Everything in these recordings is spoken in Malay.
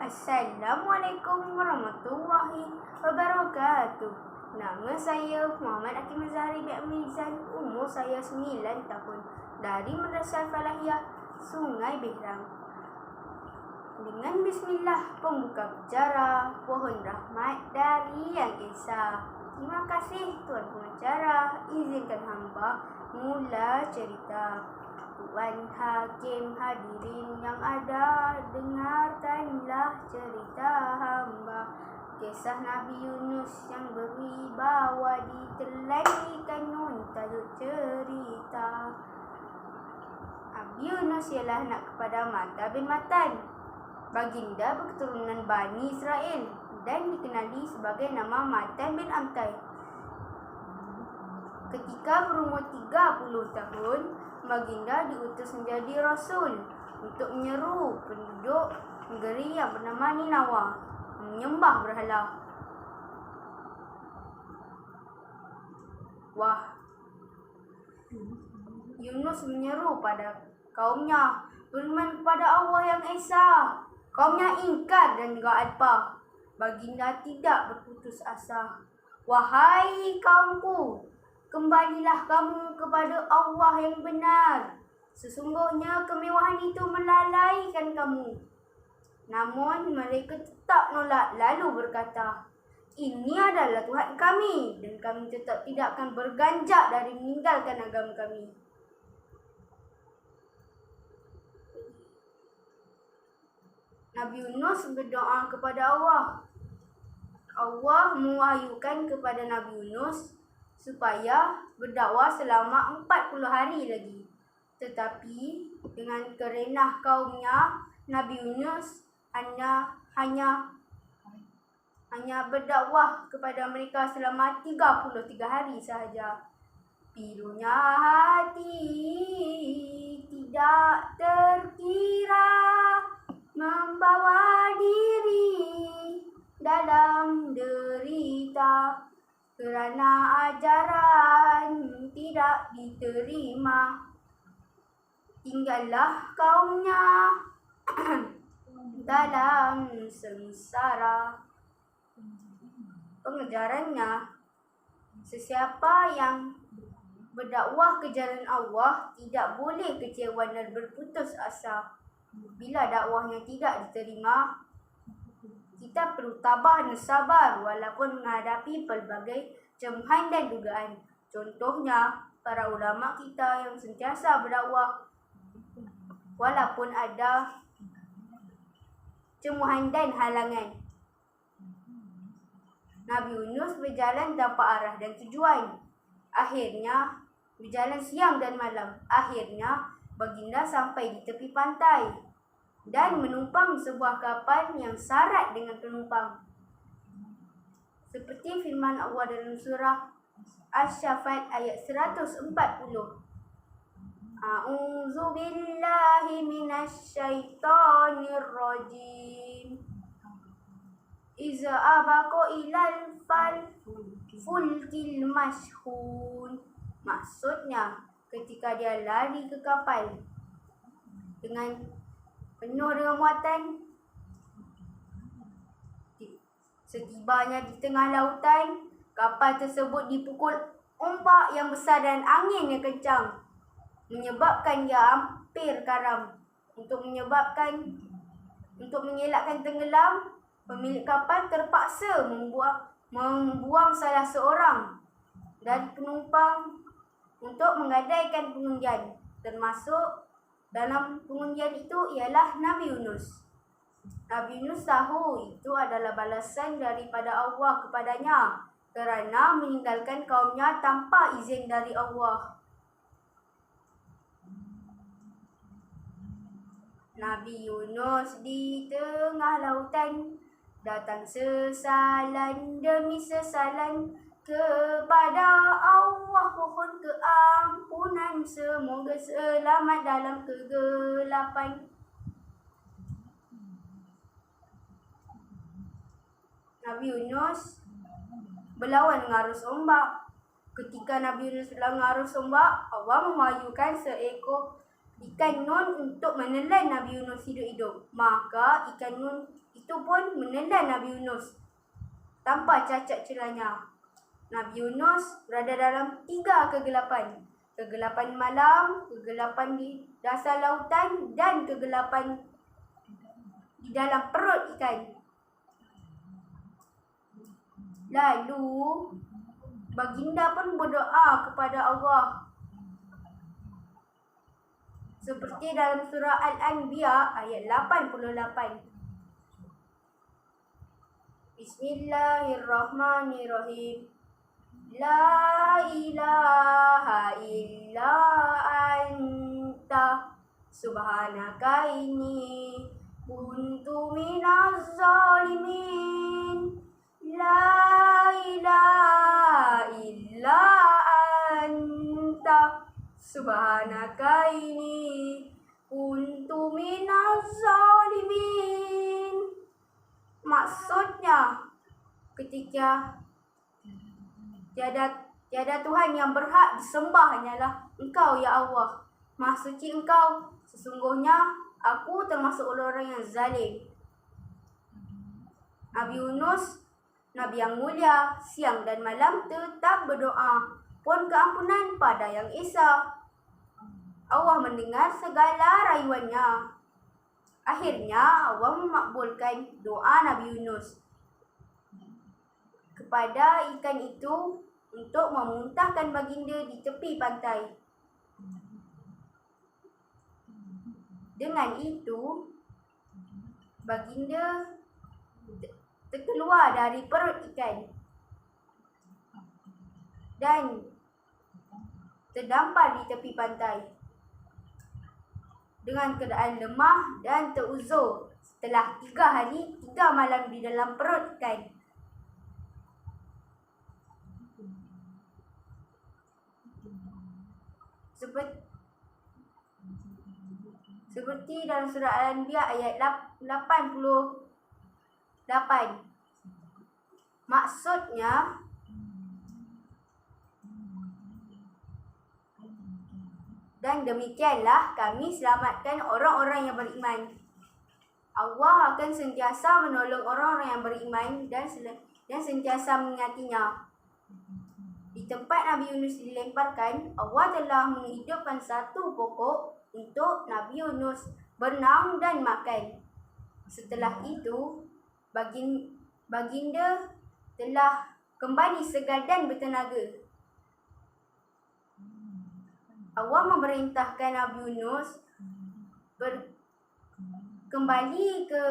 Assalamualaikum warahmatullahi wabarakatuh. Nama saya Muhammad Hakim Zahri bin Mizan. Umur saya 9 tahun. Dari Madrasah Falahiyah Sungai Berang. Dengan bismillah pembuka bicara, pohon rahmat dari Yang Esa. Terima kasih Tuan Pengacara. Izinkan hamba mula cerita. Tuan Hakim, hadirin yang ada, dengarkanlah cerita hamba. Kisah Nabi Yunus yang berwibawa ditelan ikan nun tajuk cerita. Nabi Yunus ialah anak kepada Mata bin Matan, baginda berketurunan Bani Israel, dan dikenali sebagai nama Matan bin Amtai. Ketika berumur 30 tahun, baginda diutus menjadi rasul untuk menyeru penduduk negeri yang bernama Ninawa menyembah berhala. Yunus menyeru pada kaumnya, beriman kepada Allah yang Esa. Kaumnya ingkar dan ga'adpah. Baginda tidak berputus asa. Wahai kaumku, kembalilah kamu kepada Allah yang benar. Sesungguhnya kemewahan itu melalaikan kamu. Namun mereka tetap nolak lalu berkata, ini adalah Tuhan kami dan kami tetap tidak akan berganjak dari meninggalkan agama kami. Nabi Yunus berdoa kepada Allah. Allah mewahyukan kepada Nabi Yunus supaya berdakwah selama 40 hari lagi. Tetapi dengan kerenah kaumnya, Nabi Yunus hanya berdakwah kepada mereka selama 33 hari sahaja. Pilunya hati tidak terkira, membawa diri dalam derita. Kerana ajaran tidak diterima, tinggallah kaumnya dalam sengsara. Pengejarannya, sesiapa yang berdakwah ke jalan Allah tidak boleh kecewa dan berputus asa. Bila dakwahnya tidak diterima, kita perlu tabah dan sabar walaupun menghadapi pelbagai cemuhan dan dugaan. Contohnya, para ulama kita yang sentiasa berdakwah walaupun ada cemuhan dan halangan. Nabi Yunus berjalan tanpa arah dan tujuan. Akhirnya, berjalan siang dan malam. Akhirnya, baginda sampai di tepi pantai dan menumpang sebuah kapal yang syarat dengan penumpang. Seperti firman Allah dalam surah Asy-Syaffat ayat 140. A'udzu billahi minasyaitonir rajim. Iza abaqo ilal fulkil mashhun. Maksudnya, ketika dia lari ke kapal dengan penuh dengan muatan, setibanya di tengah lautan, kapal tersebut dipukul ombak yang besar dan angin yang kencang, menyebabkan dia hampir karam. Untuk mengelakkan tenggelam, pemilik kapal terpaksa membuang salah seorang dari penumpang untuk menggadaikan pengundian. Termasuk dalam pengundian itu ialah Nabi Yunus. Nabi Yunus tahu itu adalah balasan daripada Allah kepadanya kerana meninggalkan kaumnya tanpa izin dari Allah. Nabi Yunus di tengah lautan, datang sesalan demi sesalan kepada Allah, mohon keampunan, semoga selamat dalam kegelapan. Nabi Yunus berlawan dengan arus ombak. Ketika Nabi Yunus berlawan dengan arus ombak, Allah mewahyukan seekor ikan Nun untuk menelan Nabi Yunus hidup-hidup. Maka ikan Nun itu pun menelan Nabi Yunus tanpa cacat celanya. Nabi Yunus berada dalam 3 kegelapan. Kegelapan malam, kegelapan di dasar lautan, dan kegelapan di dalam perut ikan. Lalu baginda pun berdoa kepada Allah. Seperti dalam surah Al-Anbiya ayat 88. Bismillahirrahmanirrahim. La ilaha illa anta subhanaka inni kuntu minaz zalimin. La ilaha illa anta subhanaka inni kuntu minaz zalimin. Maksudnya, ketika tiada Tuhan yang berhak disembah hanyalah Engkau, ya Allah. Maha suci Engkau, sesungguhnya aku termasuk orang-orang yang zalim. Nabi Yunus, Nabi yang mulia, siang dan malam tetap berdoa, mohon keampunan pada Yang Esa. Allah mendengar segala rayuannya. Akhirnya Allah memakbulkan doa Nabi Yunus kepada ikan itu untuk memuntahkan baginda di tepi pantai. Dengan itu, baginda terkeluar dari perut ikan dan terdampar di tepi pantai dengan keadaan lemah dan teruzur setelah 3 hari 3 malam di dalam perut ikan. Seperti dalam surah Al-Anbiya ayat 88. Maksudnya, dan demikianlah kami selamatkan orang-orang yang beriman. Allah akan sentiasa menolong orang-orang yang beriman dan sentiasa mengingatinya. Di tempat Nabi Yunus dilemparkan, Allah telah menghidupkan satu pokok untuk Nabi Yunus berenang dan makan. Setelah itu, baginda telah kembali segar dan bertenaga. Allah memerintahkan Nabi Yunus kembali ke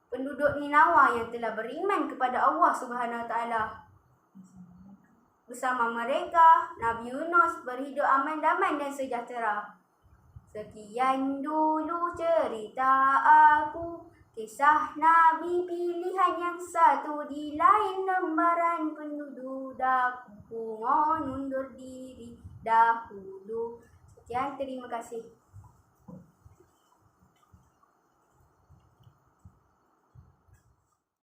penduduk Ninawa yang telah beriman kepada Allah Subhanahu Wa Taala. Bersama mereka, Nabi Yunus berhidup aman, damai dan sejahtera. Sekian dulu cerita aku, kisah Nabi pilihan yang satu di lain lembaran penduduk daku. Mohon undur diri dahulu. Sekian, terima kasih.